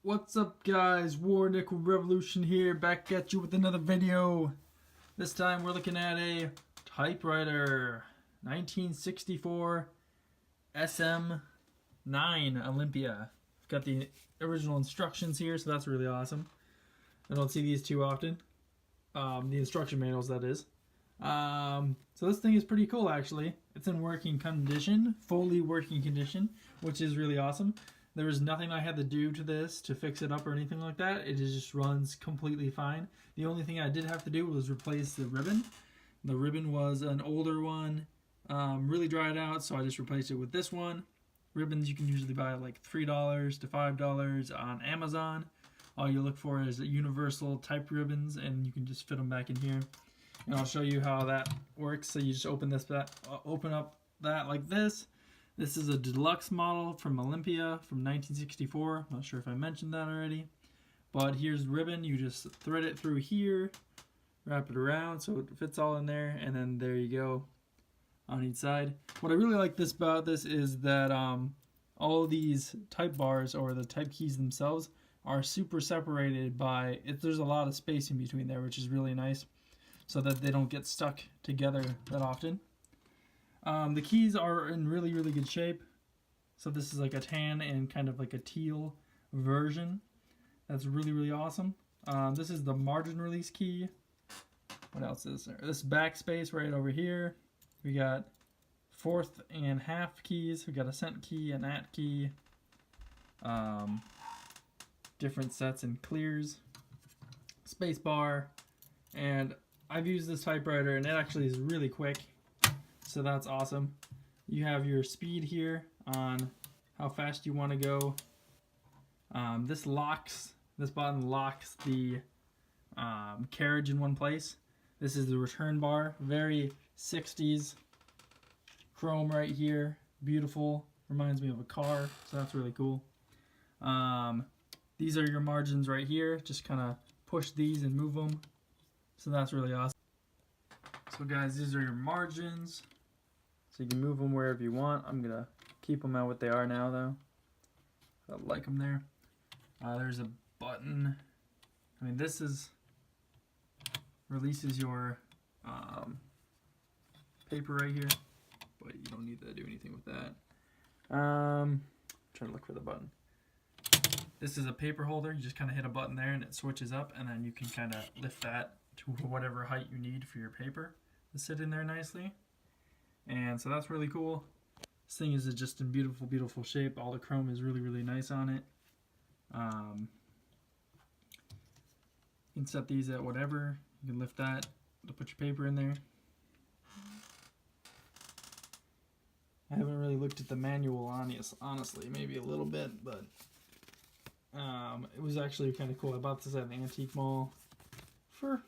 What's up, guys? War Nickel Revolution here, back at you with another video. This time we're looking at a typewriter, 1964 SM9 Olympia. Got the original instructions here, so that's really awesome. I don't see these too often. The instruction manuals, that is. So this thing is pretty cool, actually. It's in working condition, fully working condition, which is really awesome. There was nothing I had to do to this to fix it up or anything like that. It just runs completely fine. The only thing I did have to do was replace the ribbon. The ribbon was an older one, really dried out, so I just replaced it with this one. Ribbons you can usually buy like $3 to $5 on Amazon. All you look for is universal type ribbons, and you can just fit them back in here. And I'll show you how that works. So you just open up that like this. This is a deluxe model from Olympia from 1964. I'm not sure if I mentioned that already. But here's ribbon. You just thread it through here, wrap it around so it fits all in there, and then there you go on each side. What I really like about this is that all of these type bars, or the type keys themselves, are super separated by, there's a lot of space in between there, which is really nice, so that they don't get stuck together that often. The keys are in really good shape. So this is like a tan and kind of like a teal version. That's really awesome. This is the margin release key. What else is there? This backspace right over here. We got 1/4 and 1/2 keys. We got a cent key, an at key. Different sets and clears. Space bar. And I've used this typewriter and it actually is really quick. So that's awesome. You have your speed here on how fast you want to go. This button locks the carriage in one place. This is the return bar. Very 60s chrome right here. Beautiful. Reminds me of a car, so that's really cool. These are your margins right here. Just kind of push these and move them. So that's really awesome. So guys, these are your margins. So you can move them wherever you want. I'm going to keep them at what they are now, though. I like them there. There's a button. I mean, this releases your paper right here, but you don't need to do anything with that. I'm trying to look for the button. This is a paper holder. You just kind of hit a button there and it switches up, and then you can kind of lift that to whatever height you need for your paper to sit in there nicely. And so that's really cool. This thing is just in beautiful shape. All the chrome is really nice on it. You can set these at whatever. You can lift that to put your paper in there. I haven't really looked at the manual honestly, maybe a little bit, but it was actually kind of cool. I bought this at an antique mall for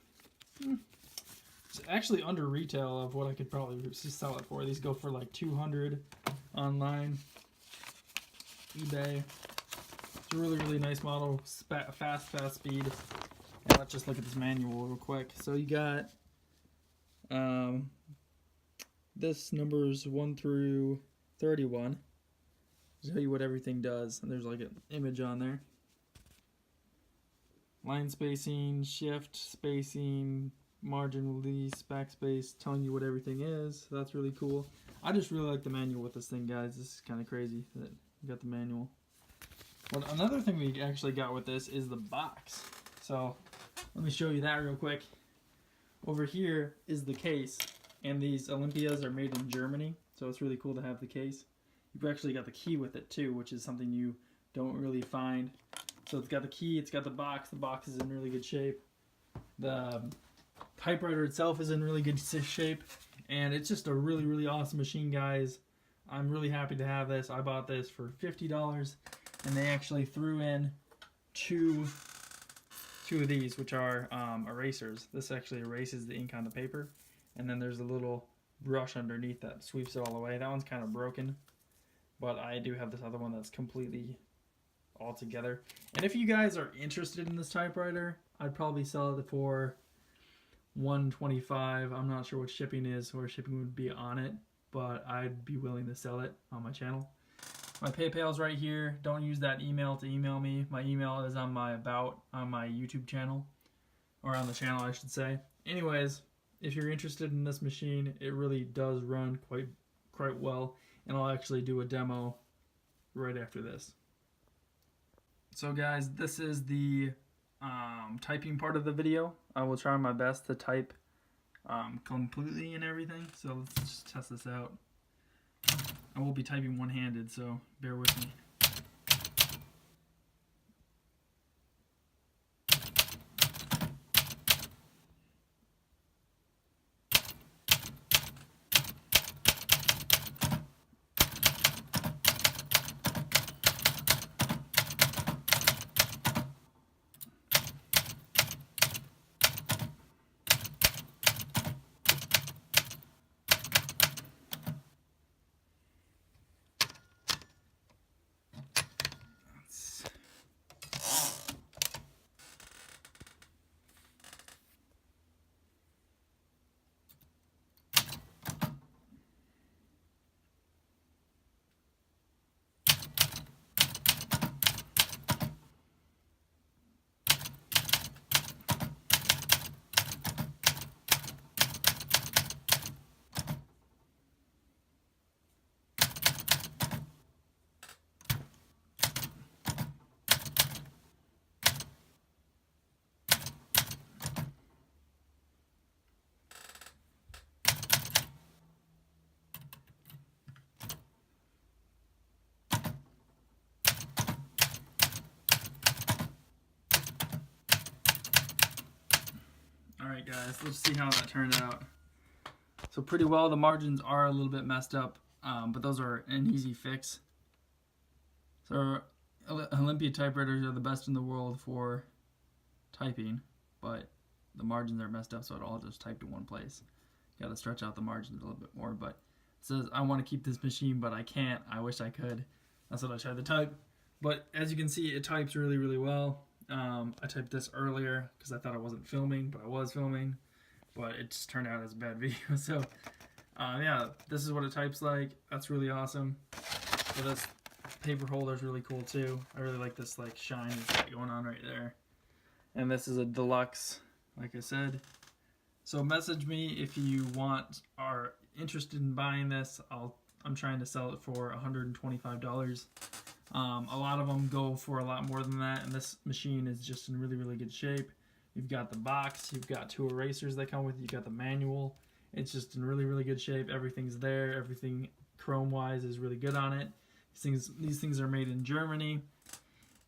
it's actually under retail of what I could probably sell it for. These go for like $200 online, eBay. It's a really nice model, fast speed. And let's just look at this manual real quick. So you got this numbers 1 through 31. Show you what everything does, and there's like an image on there. Line spacing, shift spacing, margin release, backspace, telling you what everything is. So that's really cool. I just really like the manual with this thing, guys. This is kind of crazy that we got the manual. Well, another thing we actually got with this is the box. So let me show you that real quick. Over here is the case, and these Olympias are made in Germany, so it's really cool to have the case. You've actually got the key with it too, which is something you don't really find. So it's got the key, it's got the box. The box is in really good shape. The typewriter itself is in really good shape, and it's just a really awesome machine, guys. I'm really happy to have this. I bought this for $50, and they actually threw in two of these, which are erasers. This actually erases the ink on the paper, and then there's a little brush underneath that sweeps it all away. That one's kind of broken, but I do have this other one that's completely all together. And if you guys are interested in this typewriter, I'd probably sell it for $125. I'm not sure what shipping is or shipping would be on it, but I'd be willing to sell it on my channel. My PayPal's right here. Don't use that email to email me. My email is on my About on my YouTube channel, or on the channel I should say. Anyways, if you're interested in this machine, it really does run quite well, and I'll actually do a demo right after this. So guys, this is the typing part of the video. I will try my best to type completely and everything, so let's just test this out. I will be typing one-handed, so bear with me. Alright guys, let's see how that turned out. So pretty well. The margins are a little bit messed up, but those are an easy fix. So Olympia typewriters are the best in the world for typing, but the margins are messed up, so it all just typed in one place. Got to stretch out the margins a little bit more, but it says I want to keep this machine, but I can't. I wish I could. That's what I tried to type. But as you can see, it types really well. I typed this earlier because I thought I wasn't filming, but I was filming. But it just turned out as a bad video. So, yeah, this is what it types like. That's really awesome. So this paper holder is really cool too. I really like this like shine that's got going on right there. And this is a deluxe, like I said. So message me if you are interested in buying this. I'm trying to sell it for $125. A lot of them go for a lot more than that, and this machine is just in really good shape. You've got the box, you've got 2 erasers that come with it, you've got the manual. It's just in really good shape. Everything's there. Everything chrome-wise is really good on it. These things are made in Germany,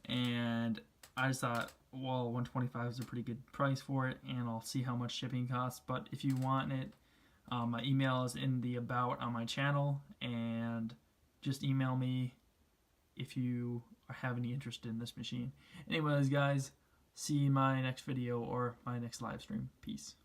and I just thought, well, $125 is a pretty good price for it, and I'll see how much shipping costs. But if you want it, my email is in the About on my channel, and just email me if you have any interest in this machine. Anyways, guys, see you in my next video or my next live stream. Peace.